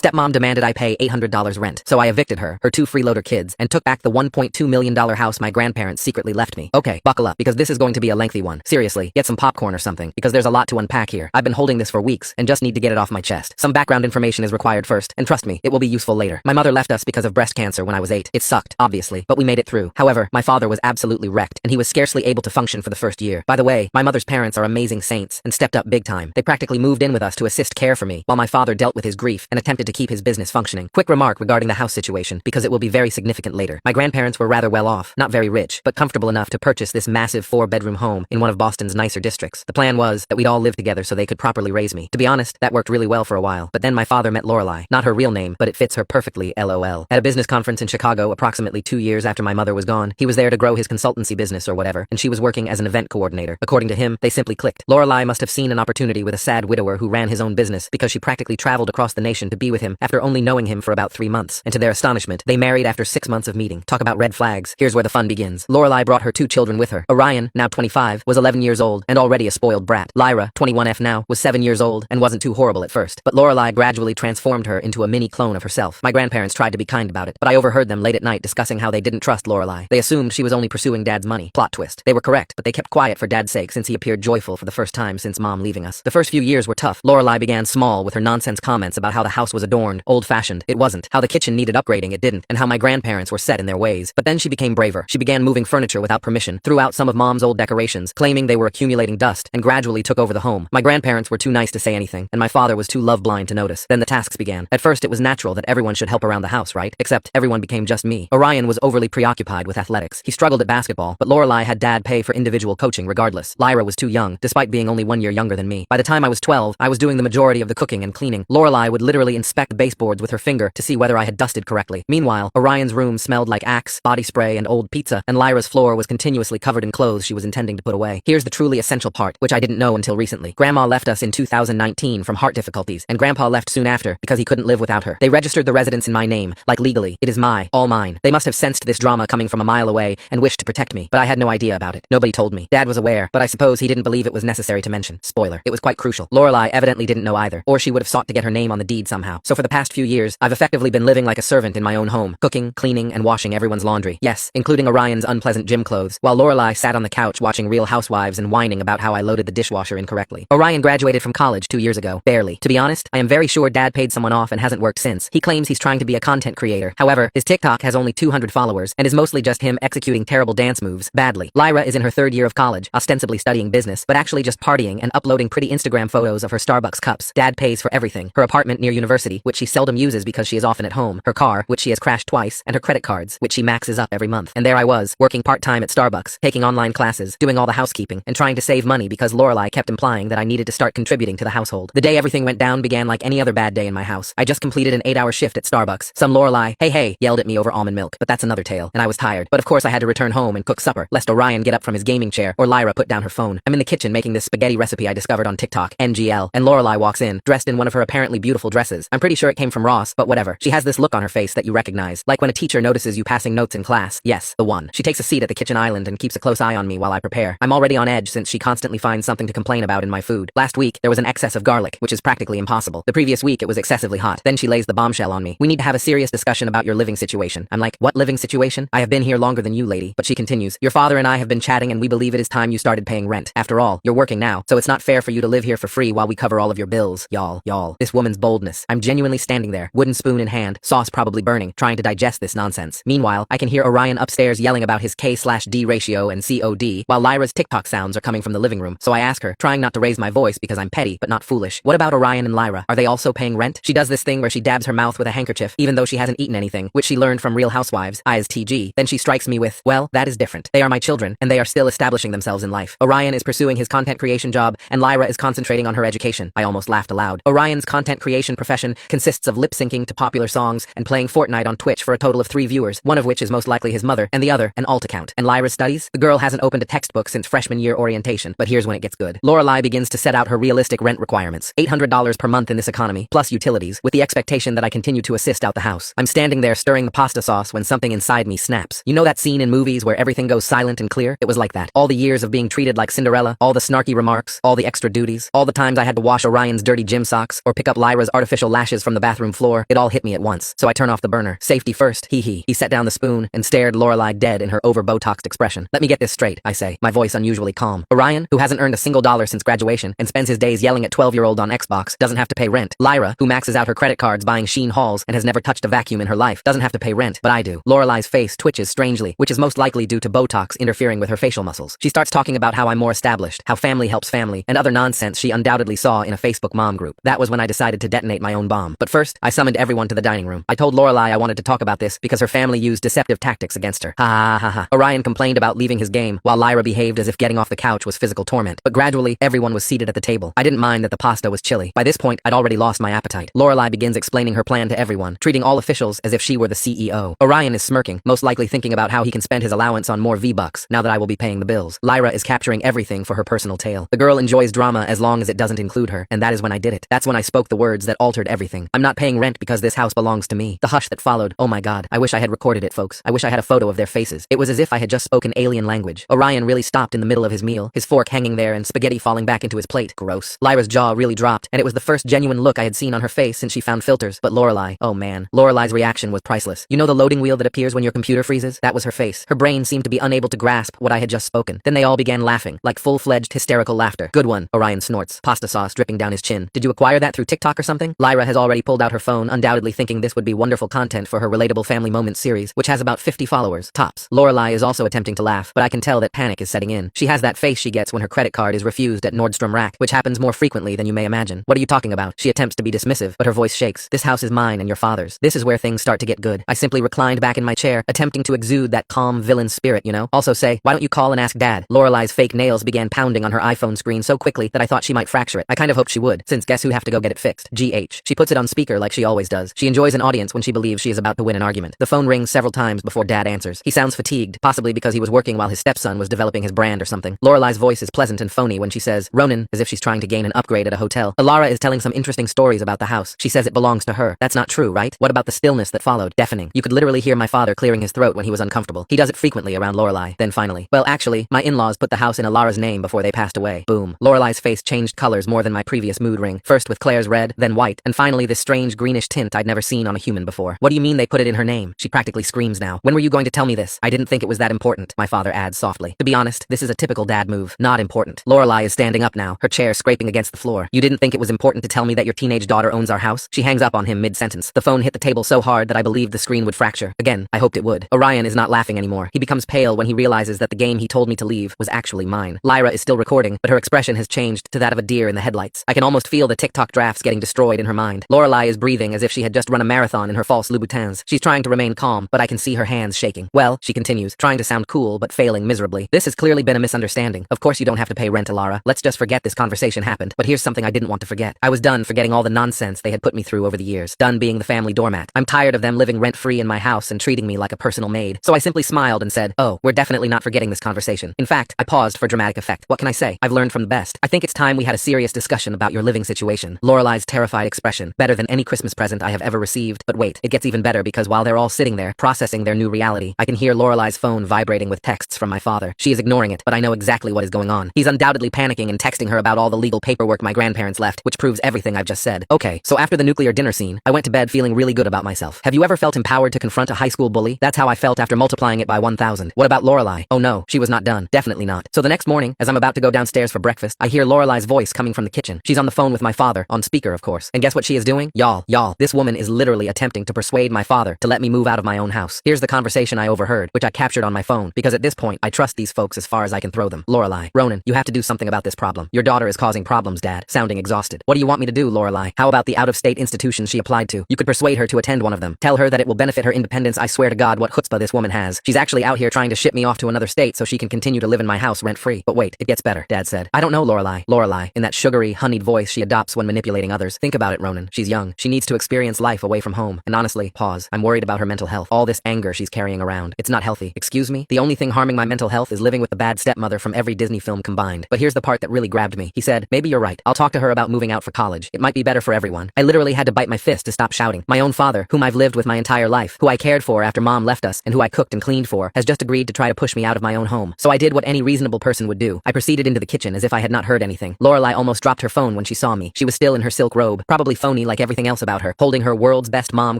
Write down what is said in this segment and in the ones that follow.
Stepmom demanded I pay $800 rent, so I evicted her, her two freeloader kids, and took back the $1.2 million house my grandparents secretly left me. Okay, buckle up, because this is going to be a lengthy one. Seriously, get some popcorn or something, because there's a lot to unpack here. I've been holding this for weeks, and just need to get it off my chest. Some background information is required first, and trust me, it will be useful later. My mother left us because of breast cancer when I was 8. It sucked, obviously, but we made it through. However, my father was absolutely wrecked, and he was scarcely able to function for the first year. By the way, my mother's parents are amazing saints, and stepped up big time. They practically moved in with us to assist care for me, while my father dealt with his grief and attempted to keep his business functioning. Quick remark regarding the house situation, because it will be very significant later. My grandparents were rather well off, not very rich, but comfortable enough to purchase this massive 4-bedroom home in one of Boston's nicer districts. The plan was that we'd all live together so they could properly raise me. To be honest, that worked really well for a while, but then my father met Lorelei. Not her real name, but it fits her perfectly, LOL. At a business conference in Chicago approximately 2 years after my mother was gone, he was there to grow his consultancy business or whatever, and she was working as an event coordinator. According to him, they simply clicked. Lorelei must have seen an opportunity with a sad widower who ran his own business, because she practically traveled across the nation to be with him after only knowing him for about 3 months. And to their astonishment, they married after 6 months of meeting. Talk about red flags. Here's where the fun begins. Lorelei brought her 2 children with her. Orion, now 25, was 11 years old and already a spoiled brat. Lyra, 21F now, was 7 years old and wasn't too horrible at first. But Lorelei gradually transformed her into a mini clone of herself. My grandparents tried to be kind about it, but I overheard them late at night discussing how they didn't trust Lorelei. They assumed she was only pursuing Dad's money. Plot twist. They were correct, but they kept quiet for Dad's sake since he appeared joyful for the first time since Mom leaving us. The first few years were tough. Lorelei began small with her nonsense comments about how the house was adorned, old-fashioned. It wasn't. How the kitchen needed upgrading. It didn't. And how my grandparents were set in their ways. But then she became braver. She began moving furniture without permission, threw out some of Mom's old decorations, claiming they were accumulating dust, and gradually took over the home. My grandparents were too nice to say anything, and my father was too love-blind to notice. Then the tasks began. At first, it was natural that everyone should help around the house, right? Except everyone became just me. Orion was overly preoccupied with athletics. He struggled at basketball, but Lorelei had Dad pay for individual coaching regardless. Lyra was too young, despite being only 1 year younger than me. By the time I was 12, I was doing the majority of the cooking and cleaning. Lorelei would literally inspect baseboards with her finger to see whether I had dusted correctly. Meanwhile, Orion's room smelled like Axe, body spray, and old pizza, and Lyra's floor was continuously covered in clothes she was intending to put away. Here's the truly essential part, which I didn't know until recently. Grandma left us in 2019 from heart difficulties, and Grandpa left soon after because he couldn't live without her. They registered the residence in my name, like legally. It is all mine. They must have sensed this drama coming from a mile away and wished to protect me, but I had no idea about it. Nobody told me. Dad was aware, but I suppose he didn't believe it was necessary to mention. Spoiler. It was quite crucial. Lorelei evidently didn't know either, or she would have sought to get her name on the deed somehow. So for the past few years, I've effectively been living like a servant in my own home, cooking, cleaning, and washing everyone's laundry. Yes, including Orion's unpleasant gym clothes, while Lorelei sat on the couch watching Real Housewives and whining about how I loaded the dishwasher incorrectly. Orion graduated from college 2 years ago. Barely. To be honest, I am very sure Dad paid someone off and hasn't worked since. He claims he's trying to be a content creator. However, his TikTok has only 200 followers and is mostly just him executing terrible dance moves, badly. Lyra is in her 3rd year of college, ostensibly studying business, but actually just partying and uploading pretty Instagram photos of her Starbucks cups. Dad pays for everything. Her apartment near university, which she seldom uses because she is often at home, her car, which she has crashed twice, and her credit cards, which she maxes up every month. And there I was, working part-time at Starbucks, taking online classes, doing all the housekeeping, and trying to save money because Lorelei kept implying that I needed to start contributing to the household. The day everything went down began like any other bad day in my house. I just completed an 8-hour shift at Starbucks. Some Lorelei, hey, yelled at me over almond milk, but that's another tale, and I was tired. But of course I had to return home and cook supper, lest Orion get up from his gaming chair or Lyra put down her phone. I'm in the kitchen making this spaghetti recipe I discovered on TikTok, NGL, and Lorelei walks in, dressed in one of her apparently beautiful dresses. I'm pretty sure it came from Ross, but whatever. She has this look on her face that you recognize, like when a teacher notices you passing notes in class. Yes, the one. She takes a seat at the kitchen island and keeps a close eye on me while I prepare. I'm already on edge since she constantly finds something to complain about in my food. Last week, there was an excess of garlic, which is practically impossible. The previous week, it was excessively hot. Then she lays the bombshell on me. We need to have a serious discussion about your living situation. I'm like, what living situation? I have been here longer than you, lady. But she continues, your father and I have been chatting and we believe it is time you started paying rent. After all, you're working now, so it's not fair for you to live here for free while we cover all of your bills. Y'all. This woman's boldness. I'm genuinely standing there, wooden spoon in hand, sauce probably burning, trying to digest this nonsense. Meanwhile, I can hear Orion upstairs yelling about his K/D ratio and COD, while Lyra's TikTok sounds are coming from the living room. So I ask her, trying not to raise my voice because I'm petty, but not foolish. What about Orion and Lyra? Are they also paying rent? She does this thing where she dabs her mouth with a handkerchief, even though she hasn't eaten anything, which she learned from Real Housewives, ISTG. Then she strikes me with, well, that is different. They are my children, and they are still establishing themselves in life. Orion is pursuing his content creation job, and Lyra is concentrating on her education. I almost laughed aloud. Orion's content creation profession consists of lip-syncing to popular songs and playing Fortnite on Twitch for a total of 3 viewers, one of which is most likely his mother, and the other, an alt account. And Lyra's studies? The girl hasn't opened a textbook since freshman year orientation, but here's when it gets good. Lorelei begins to set out her realistic rent requirements. $800 per month in this economy, plus utilities, with the expectation that I continue to assist out the house. I'm standing there stirring the pasta sauce when something inside me snaps. You know that scene in movies where everything goes silent and clear? It was like that. All the years of being treated like Cinderella, all the snarky remarks, all the extra duties, all the times I had to wash Orion's dirty gym socks or pick up Lyra's artificial lashes splashes from the bathroom floor. It all hit me at once, so I turn off the burner. Safety first, hee hee. He set down the spoon and stared Lorelai dead in her over-Botoxed expression. Let me get this straight, I say, my voice unusually calm. Orion, who hasn't earned a single dollar since graduation and spends his days yelling at 12-year-old on Xbox, doesn't have to pay rent. Lyra, who maxes out her credit cards buying Sheen hauls and has never touched a vacuum in her life, doesn't have to pay rent, but I do. Lorelai's face twitches strangely, which is most likely due to Botox interfering with her facial muscles. She starts talking about how I'm more established, how family helps family, and other nonsense she undoubtedly saw in a Facebook mom group. That was when I decided to detonate my own bomb. But first, I summoned everyone to the dining room. I told Lorelai I wanted to talk about this because her family used deceptive tactics against her. Ha ha ha ha. Orion complained about leaving his game, while Lyra behaved as if getting off the couch was physical torment. But gradually, everyone was seated at the table. I didn't mind that the pasta was chilly. By this point, I'd already lost my appetite. Lorelai begins explaining her plan to everyone, treating all officials as if she were the CEO. Orion is smirking, most likely thinking about how he can spend his allowance on more V-Bucks, now that I will be paying the bills. Lyra is capturing everything for her personal tale. The girl enjoys drama as long as it doesn't include her, and that is when I did it. That's when I spoke the words that altered everything. I'm not paying rent because this house belongs to me. The hush that followed, oh my god, I wish I had recorded it, folks. I wish I had a photo of their faces. It was as if I had just spoken alien language. Orion really stopped in the middle of his meal, his fork hanging there and spaghetti falling back into his plate. Gross. Lyra's jaw really dropped, and it was the first genuine look I had seen on her face since she found filters. But Lorelai, oh man. Lorelai's reaction was priceless. You know the loading wheel that appears when your computer freezes? That was her face. Her brain seemed to be unable to grasp what I had just spoken. Then they all began laughing, like full-fledged hysterical laughter. Good one, Orion snorts, pasta sauce dripping down his chin. Did you acquire that through TikTok or something? Lyra has already pulled out her phone, undoubtedly thinking this would be wonderful content for her Relatable Family Moments series, which has about 50 followers, tops. Lorelai is also attempting to laugh, but I can tell that panic is setting in. She has that face she gets when her credit card is refused at Nordstrom Rack, which happens more frequently than you may imagine. What are you talking about? She attempts to be dismissive, but her voice shakes. This house is mine and your father's. This is where things start to get good. I simply reclined back in my chair, attempting to exude that calm villain spirit, you know? Also say, why don't you call and ask Dad? Lorelai's fake nails began pounding on her iPhone screen so quickly that I thought she might fracture it. I kind of hoped she would, since guess who have to go get it fixed? GH. She puts it on speaker like she always does. She enjoys an audience when she believes she is about to win an argument. The phone rings several times before Dad answers. He sounds fatigued, possibly because he was working while his stepson was developing his brand or something. Lorelai's voice is pleasant and phony when she says, Ronan, as if she's trying to gain an upgrade at a hotel. Alara is telling some interesting stories about the house. She says it belongs to her. That's not true, right? What about the stillness that followed? Deafening. You could literally hear my father clearing his throat when he was uncomfortable. He does it frequently around Lorelai. Then finally, well, actually, my in-laws put the house in Alara's name before they passed away. Boom. Lorelai's face changed colors more than my previous mood ring. First with Claire's red, then white, and finally this strange greenish tint I'd never seen on a human before. What do you mean they put it in her name? She practically screams now. When were you going to tell me this? I didn't think it was that important, my father adds softly. To be honest, this is a typical dad move. Not important. Lorelai is standing up now, her chair scraping against the floor. You didn't think it was important to tell me that your teenage daughter owns our house? She hangs up on him mid-sentence. The phone hit the table so hard that I believed the screen would fracture. Again, I hoped it would. Orion is not laughing anymore. He becomes pale when he realizes that the game he told me to leave was actually mine. Lyra is still recording, but her expression has changed to that of a deer in the headlights. I can almost feel the TikTok drafts getting destroyed in her mind. Lorelai is breathing as if she had just run a marathon in her false Louboutins. She's trying to remain calm, but I can see her hands shaking. Well, she continues, trying to sound cool, but failing miserably. This has clearly been a misunderstanding. Of course you don't have to pay rent, Alara. Let's just forget this conversation happened. But here's something I didn't want to forget. I was done forgetting all the nonsense they had put me through over the years. Done being the family doormat. I'm tired of them living rent-free in my house and treating me like a personal maid. So I simply smiled and said, oh, we're definitely not forgetting this conversation. In fact, I paused for dramatic effect. What can I say? I've learned from the best. I think it's time we had a serious discussion about your living situation. Lorelai's terrified expression. Better than any Christmas present I have ever received. But wait, it gets even better because while they're all sitting there, processing their new reality, I can hear Lorelai's phone vibrating with texts from my father. She is ignoring it, but I know exactly what is going on. He's undoubtedly panicking and texting her about all the legal paperwork my grandparents left, which proves everything I've just said. Okay, so after the nuclear dinner scene, I went to bed feeling really good about myself. Have you ever felt empowered to confront a high school bully? That's how I felt after multiplying it by 1,000. What about Lorelai? Oh no, she was not done. Definitely not. So the next morning, as I'm about to go downstairs for breakfast, I hear Lorelai's voice coming from the kitchen. She's on the phone with my father, on speaker of course. And guess what she is doing? Y'all, this woman is literally attempting to persuade my father to let me move out of my own house. Here's the conversation I overheard, which I captured on my phone, because at this point, I trust these folks as far as I can throw them. Lorelai, Ronan, you have to do something about this problem. Your daughter is causing problems, Dad. Sounding exhausted. What do you want me to do, Lorelai? How about the out-of-state institutions she applied to? You could persuade her to attend one of them. Tell her that it will benefit her independence. I swear to God what chutzpah this woman has. She's actually out here trying to ship me off to another state so she can continue to live in my house rent-free. But wait, it gets better, Dad said. I don't know, Lorelai. Lorelai, in that sugary, honeyed voice she adopts when manipulating others. Think about it, Ronan. She's young. She needs to experience life away from home. And honestly, pause. I'm worried about her mental health. All this anger she's carrying around. It's not healthy. Excuse me? The only thing harming my mental health is living with the bad stepmother from every Disney film combined. But here's the part that really grabbed me. He said, maybe you're right. I'll talk to her about moving out for college. It might be better for everyone. I literally had to bite my fist to stop shouting. My own father, whom I've lived with my entire life, who I cared for after Mom left us, and who I cooked and cleaned for, has just agreed to try to push me out of my own home. So I did what any reasonable person would do. I proceeded into the kitchen as if I had not heard anything. Lorelai almost dropped her phone when she saw me. She was still in her silk robe, probably phoning me like everything else about her, holding her world's best mom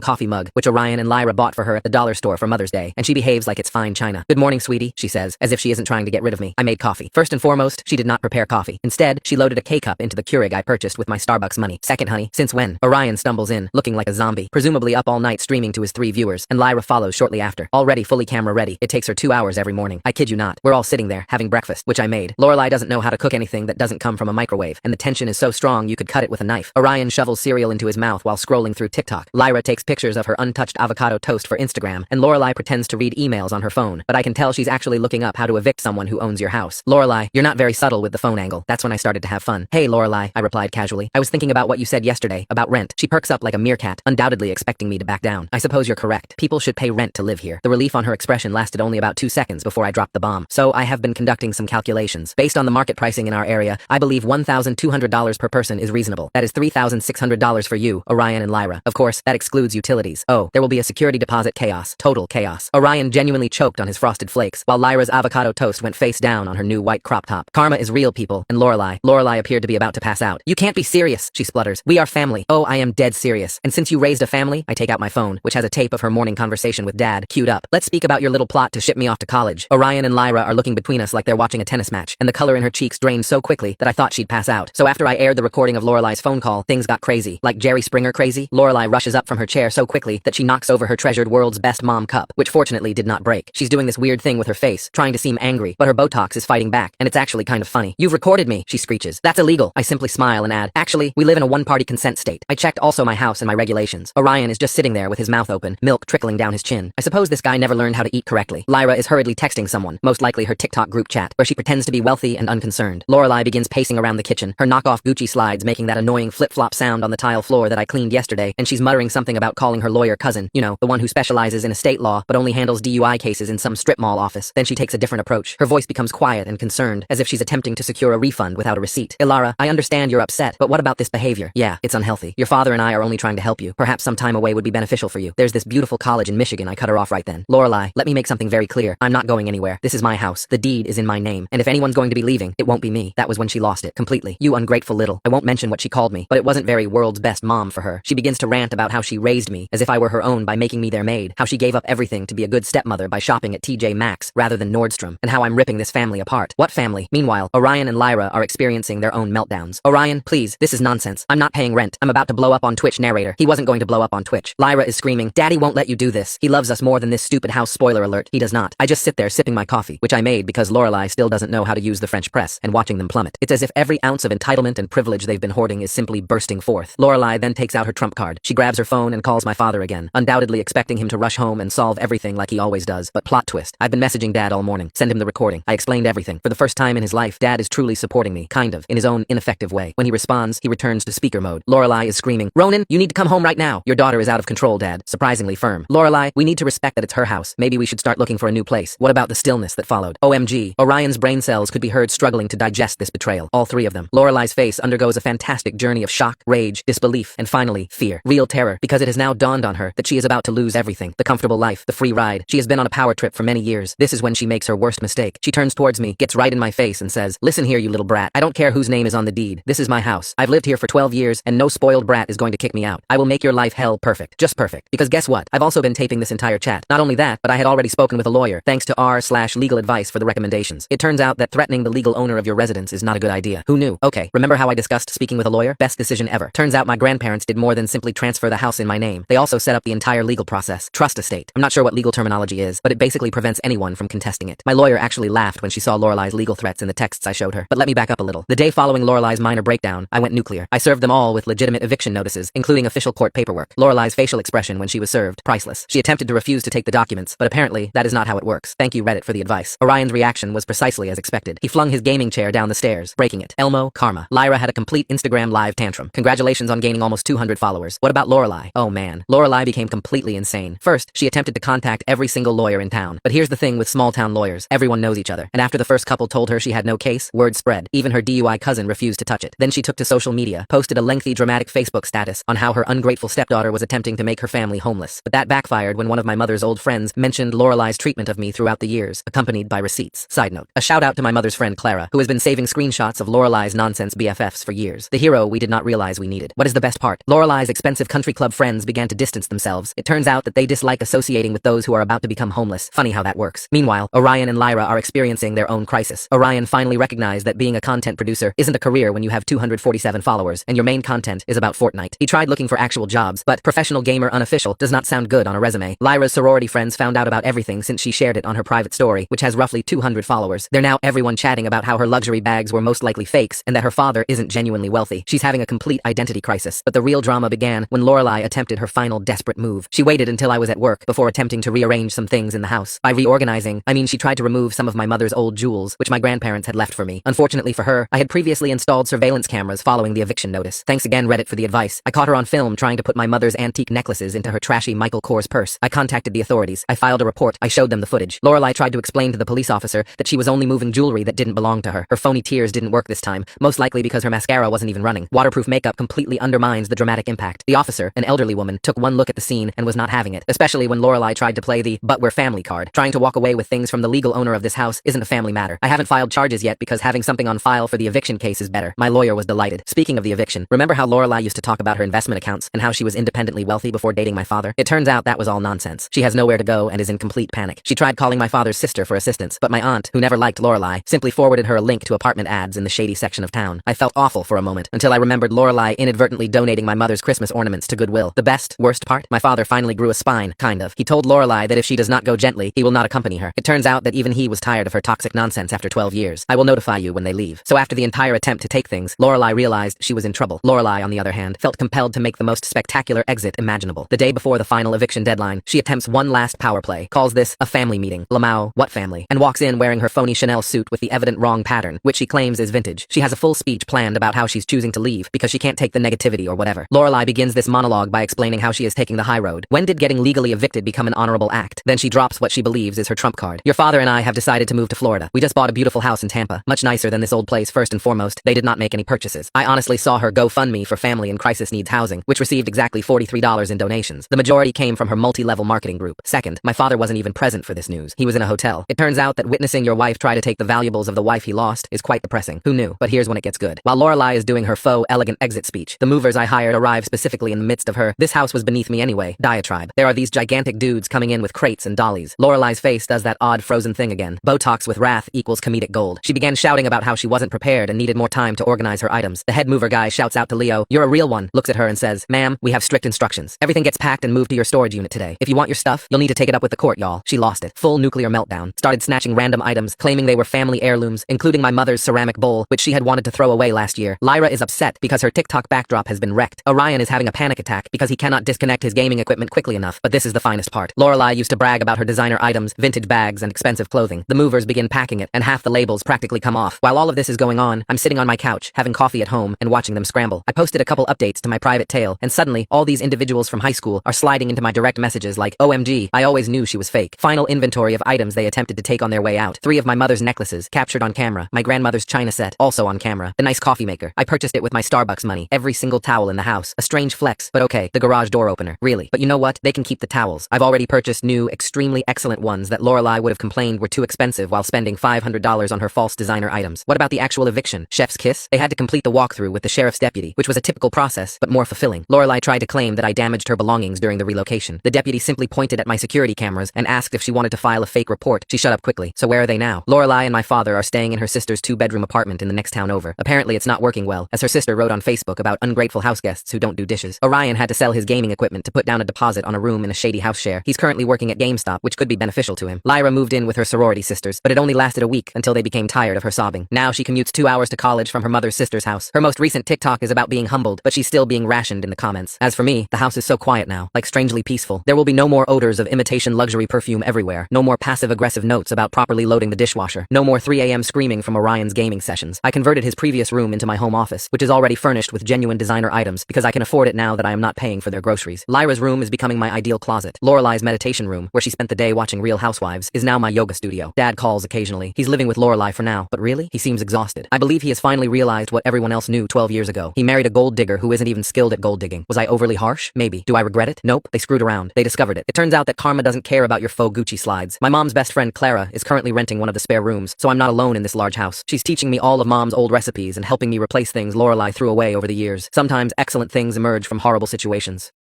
coffee mug, which Orion and Lyra bought for her at the dollar store for Mother's Day, and she behaves like it's fine china. Good morning, sweetie, she says, as if she isn't trying to get rid of me. I made coffee. First and foremost, she did not prepare coffee. Instead, she loaded a K-cup into the Keurig I purchased with my Starbucks money. Second, honey, since when? Orion stumbles in, looking like a zombie, presumably up all night streaming to his 3 viewers, and Lyra follows shortly after, already fully camera ready. It takes her 2 hours every morning. I kid you not. We're all sitting there, having breakfast, which I made. Lorelai doesn't know how to cook anything that doesn't come from a microwave, and the tension is so strong you could cut it with a knife. Orion shovels cereal into his mouth while scrolling through TikTok. Lyra takes pictures of her untouched avocado toast for Instagram, and Lorelai pretends to read emails on her phone, but I can tell she's actually looking up how to evict someone who owns your house. Lorelai, you're not very subtle with the phone angle. That's when I started to have fun. Hey, Lorelai, I replied casually. I was thinking about what you said yesterday, about rent. She perks up like a meerkat, undoubtedly expecting me to back down. I suppose you're correct. People should pay rent to live here. The relief on her expression lasted only about 2 seconds before I dropped the bomb. So I have been conducting some calculations. Based on the market pricing in our area, I believe $1,200 per person is reasonable. That is $3,600 for you, Orion and Lyra. Of course, that excludes utilities. Oh, there will be a security deposit. Chaos. Total chaos. Orion genuinely choked on his frosted flakes, while Lyra's avocado toast went face down on her new white crop top. Karma is real, people. And Lorelai appeared to be about to pass out. You can't be serious, she splutters. We are family. Oh, I am dead serious. And since you raised a family, I take out my phone, which has a tape of her morning conversation with Dad, queued up. Let's speak about your little plot to ship me off to college. Orion and Lyra are looking between us like they're watching a tennis match, and the color in her cheeks drained so quickly that I thought she'd pass out. So after I aired the recording of Lorelai's phone call, things got crazy. Like Jerry Springer crazy, Lorelai rushes up from her chair so quickly that she knocks over her treasured world's best mom cup, which fortunately did not break. She's doing this weird thing with her face, trying to seem angry, but her Botox is fighting back, and it's actually kind of funny. You've recorded me, she screeches. That's illegal. I simply smile and add, actually, we live in a one-party consent state. I checked also my house and my regulations. Orion is just sitting there with his mouth open, milk trickling down his chin. I suppose this guy never learned how to eat correctly. Lyra is hurriedly texting someone, most likely her TikTok group chat, where she pretends to be wealthy and unconcerned. Lorelai begins pacing around the kitchen, her knockoff Gucci slides making that annoying flip-flop sound on the tile floor that I cleaned yesterday, and she's muttering something about calling her lawyer cousin, you know, the one who specializes in estate law but only handles DUI cases in some strip mall office. Then she takes a different approach. Her voice becomes quiet and concerned, as if she's attempting to secure a refund without a receipt. Ilara, I understand you're upset, but what about this behavior? Yeah, it's unhealthy. Your father and I are only trying to help you. Perhaps some time away would be beneficial for you. There's this beautiful college in Michigan. I cut her off right then. Lorelai, let me make something very clear. I'm not going anywhere. This is my house. The deed is in my name, and if anyone's going to be leaving, it won't be me. That was when she lost it completely. You ungrateful little. I won't mention what she called me, but it wasn't very world's best mom for her. She begins to rant about how she raised me as if I were her own by making me their maid, how she gave up everything to be a good stepmother by shopping at TJ Maxx rather than Nordstrom, and how I'm ripping this family apart. What family? Meanwhile, Orion and Lyra are experiencing their own meltdowns. Orion, please, this is nonsense. I'm not paying rent. I'm about to blow up on Twitch. Narrator. He wasn't going to blow up on Twitch. Lyra is screaming, Daddy won't let you do this. He loves us more than this stupid house. Spoiler alert, he does not. I just sit there sipping my coffee, which I made because Lorelai still doesn't know how to use the French press, and watching them plummet. It's as if every ounce of entitlement and privilege they've been hoarding is simply bursting forth. Lorelai then takes out her trump card. She grabs her phone and calls my father again, undoubtedly expecting him to rush home and solve everything like he always does. But plot twist. I've been messaging Dad all morning. Send him the recording. I explained everything. For the first time in his life, Dad is truly supporting me, kind of, in his own ineffective way. When he responds, he returns to speaker mode. Lorelai is screaming, Ronan, you need to come home right now. Your daughter is out of control, Dad. Surprisingly firm. Lorelai, we need to respect that it's her house. Maybe we should start looking for a new place. What about the stillness that followed? OMG. Orion's brain cells could be heard struggling to digest this betrayal. All three of them. Lorelai's face undergoes a fantastic journey of shock, rage, disbelief, and finally, fear. Real terror, because it has now dawned on her that she is about to lose everything. The comfortable life, the free ride. She has been on a power trip for many years. This is when she makes her worst mistake. She turns towards me, gets right in my face, and says, listen here, you little brat. I don't care whose name is on the deed. This is my house. I've lived here for 12 years, and no spoiled brat is going to kick me out. I will make your life hell perfect. Just perfect. Because guess what? I've also been taping this entire chat. Not only that, but I had already spoken with a lawyer, thanks to r/legal advice for the recommendations. It turns out that threatening the legal owner of your residence is not a good idea. Who knew? Okay, remember how I discussed speaking with a lawyer? Best decision ever. Turns out my grandparents did more than simply transfer the house in my name. They also set up the entire legal process. Trust estate. I'm not sure what legal terminology is, but it basically prevents anyone from contesting it. My lawyer actually laughed when she saw Lorelai's legal threats in the texts I showed her. But let me back up a little. The day following Lorelai's minor breakdown, I went nuclear. I served them all with legitimate eviction notices, including official court paperwork. Lorelai's facial expression when she was served, priceless. She attempted to refuse to take the documents, but apparently that is not how it works. Thank you, Reddit, for the advice. Orion's reaction was precisely as expected. He flung his gaming chair down the stairs, breaking it. Elmo, karma. Lyra had a complete Instagram live tantrum. Congratulations on gaining almost 200 followers. What about Lorelai? Oh man. Lorelai became completely insane. First, she attempted to contact every single lawyer in town. But here's the thing with small town lawyers. Everyone knows each other. And after the first couple told her she had no case, word spread. Even her DUI cousin refused to touch it. Then she took to social media, posted a lengthy dramatic Facebook status on how her ungrateful stepdaughter was attempting to make her family homeless. But that backfired when one of my mother's old friends mentioned Lorelai's treatment of me throughout the years, accompanied by receipts. Side note, a shout out to my mother's friend Clara, who has been saving screenshots of Lorelai's nonsense BFFs for years. The hero we did not realize we needed. What is Here's the best part. Lorelai's expensive country club friends began to distance themselves. It turns out that they dislike associating with those who are about to become homeless. Funny how that works. Meanwhile, Orion and Lyra are experiencing their own crisis. Orion finally recognized that being a content producer isn't a career when you have 247 followers and your main content is about Fortnite. He tried looking for actual jobs, but professional gamer unofficial does not sound good on a resume. Lyra's sorority friends found out about everything since she shared it on her private story, which has roughly 200 followers. They're now everyone chatting about how her luxury bags were most likely fakes and that her father isn't genuinely wealthy. She's having a complete identity crisis. But the real drama began when Lorelai attempted her final desperate move. She waited until I was at work before attempting to rearrange some things in the house. By reorganizing, I mean she tried to remove some of my mother's old jewels, which my grandparents had left for me. Unfortunately for her, I had previously installed surveillance cameras following the eviction notice. Thanks again, Reddit, for the advice. I caught her on film trying to put my mother's antique necklaces into her trashy Michael Kors purse. I contacted the authorities. I filed a report. I showed them the footage. Lorelai tried to explain to the police officer that she was only moving jewelry that didn't belong to her. Her phony tears didn't work this time, most likely because her mascara wasn't even running. Waterproof makeup completely undermines the dramatic impact. The officer, an elderly woman, took one look at the scene and was not having it, especially when Lorelai tried to play the "but we're family" card. Trying to walk away with things from the legal owner of this house isn't a family matter. I haven't filed charges yet because having something on file for the eviction case is better. My lawyer was delighted. Speaking of the eviction, remember how Lorelai used to talk about her investment accounts and how she was independently wealthy before dating my father? It turns out that was all nonsense. She has nowhere to go and is in complete panic. She tried calling my father's sister for assistance, but my aunt, who never liked Lorelai, simply forwarded her a link to apartment ads in the shady section of town. I felt awful for a moment until I remembered Lorelai inadvertently donating my mother's Christmas ornaments to Goodwill. The worst part? My father finally grew a spine, kind of. He told Lorelai that if she does not go gently, he will not accompany her. It turns out that even he was tired of her toxic nonsense after 12 years. I will notify you when they leave. So after the entire attempt to take things, Lorelai realized she was in trouble. Lorelai, on the other hand, felt compelled to make the most spectacular exit imaginable. The day before the final eviction deadline, she attempts one last power play, calls this a family meeting. Lamau, what family? And walks in wearing her phony Chanel suit with the evident wrong pattern, which she claims is vintage. She has a full speech planned about how she's choosing to leave because she can't take the negativity or whatever. Lorelai begins this monologue by explaining how she is taking the high road. When did getting legally evicted become an honorable act? Then she drops what she believes is her trump card. Your father and I have decided to move to Florida. We just bought a beautiful house in Tampa. Much nicer than this old place. First and foremost, they did not make any purchases. I honestly saw her GoFundMe for family in crisis needs housing, which received exactly $43 in donations. The majority came from her multi-level marketing group. Second, my father wasn't even present for this news. He was in a hotel. It turns out that witnessing your wife try to take the valuables of the wife he lost is quite depressing. Who knew? But here's when it gets good. While Lorelai is doing her faux elegant exit speech, the movers I hired arrive specifically in the midst of her "this house was beneath me anyway" diatribe. There are these gigantic dudes coming in with crates and dollies. Lorelai's face does that odd frozen thing again. Botox with wrath equals comedic gold. She began shouting about how she wasn't prepared and needed more time to organize her items. The head mover guy shouts out to Leo, "You're a real one," looks at her and says, "Ma'am, we have strict instructions. Everything gets packed and moved to your storage unit today. If you want your stuff, you'll need to take it up with the court, y'all." She lost it. Full nuclear meltdown. Started snatching random items, claiming they were family heirlooms, including my mother's ceramic bowl, which she had wanted to throw away last year. Lyra is upset because her TikTok backdrop has been wrecked. Orion is having a panic attack because he cannot disconnect his gaming equipment quickly enough. But this is the finest part. Lorelai used to brag about her designer items, vintage bags, and expensive clothing. The movers begin packing it, and half the labels practically come off. While all of this is going on, I'm sitting on my couch, having coffee at home, and watching them scramble. I posted a couple updates to my private tale, and suddenly, all these individuals from high school are sliding into my direct messages like, "OMG, I always knew she was fake." Final inventory of items they attempted to take on their way out. 3 of my mother's necklaces, captured on camera. My grandmother's china set, also on camera. The nice coffee maker. I purchased it with my Starbucks money. Every single towel in the house. A strange flex, but okay. The garage door opener. Really. But you know what? They can keep the towels. I've already purchased new, extremely excellent ones that Lorelai would have complained were too expensive while spending $500 on her false designer items. What about the actual eviction? Chef's kiss? They had to complete the walkthrough with the sheriff's deputy, which was a typical process, but more fulfilling. Lorelai tried to claim that I damaged her belongings during the relocation. The deputy simply pointed at my security cameras and asked if she wanted to file a fake report. She shut up quickly. So where are they now? Lorelai and my father are staying in her sister's 2-bedroom apartment in the next town over. Apparently it's not working well, as her sister wrote on Facebook about ungrateful house guests who don't do dishes. Orion had to sell his gaming equipment to put down a deposit on a room in a shady house share. He's currently working at GameStop, which could be beneficial to him. Lyra moved in with her sorority sisters, but it only lasted a week until they became tired of her sobbing. Now she commutes 2 hours to college from her mother's sister's house. Her most recent TikTok is about being humbled, but she's still being rationed in the comments. As for me, the house is so quiet now, like strangely peaceful. There will be no more odors of imitation luxury perfume everywhere. No more passive-aggressive notes about properly loading the dishwasher. No more 3 a.m. screaming from Orion's gaming sessions. I converted his previous room into my home office, which is already furnished with genuine designer items because I can afford it now that I am not paying for their groceries. Lyra's room is becoming my ideal closet. Lorelai's meditation room, where she spent the day watching Real Housewives, is now my yoga studio. Dad calls occasionally. He's living with Lorelai for now, but really? He seems exhausted. I believe he has finally realized what everyone else knew 12 years ago. He married a gold digger who isn't even skilled at gold digging. Was I overly harsh? Maybe. Do I regret it? Nope. They screwed around. They discovered it. It turns out that karma doesn't care about your faux Gucci slides. My mom's best friend Clara is currently renting one of the spare rooms, so I'm not alone in this large house. She's teaching me all of mom's old recipes and helping me replace things Lorelai threw away over the years. Sometimes excellent things emerge from horrible situations.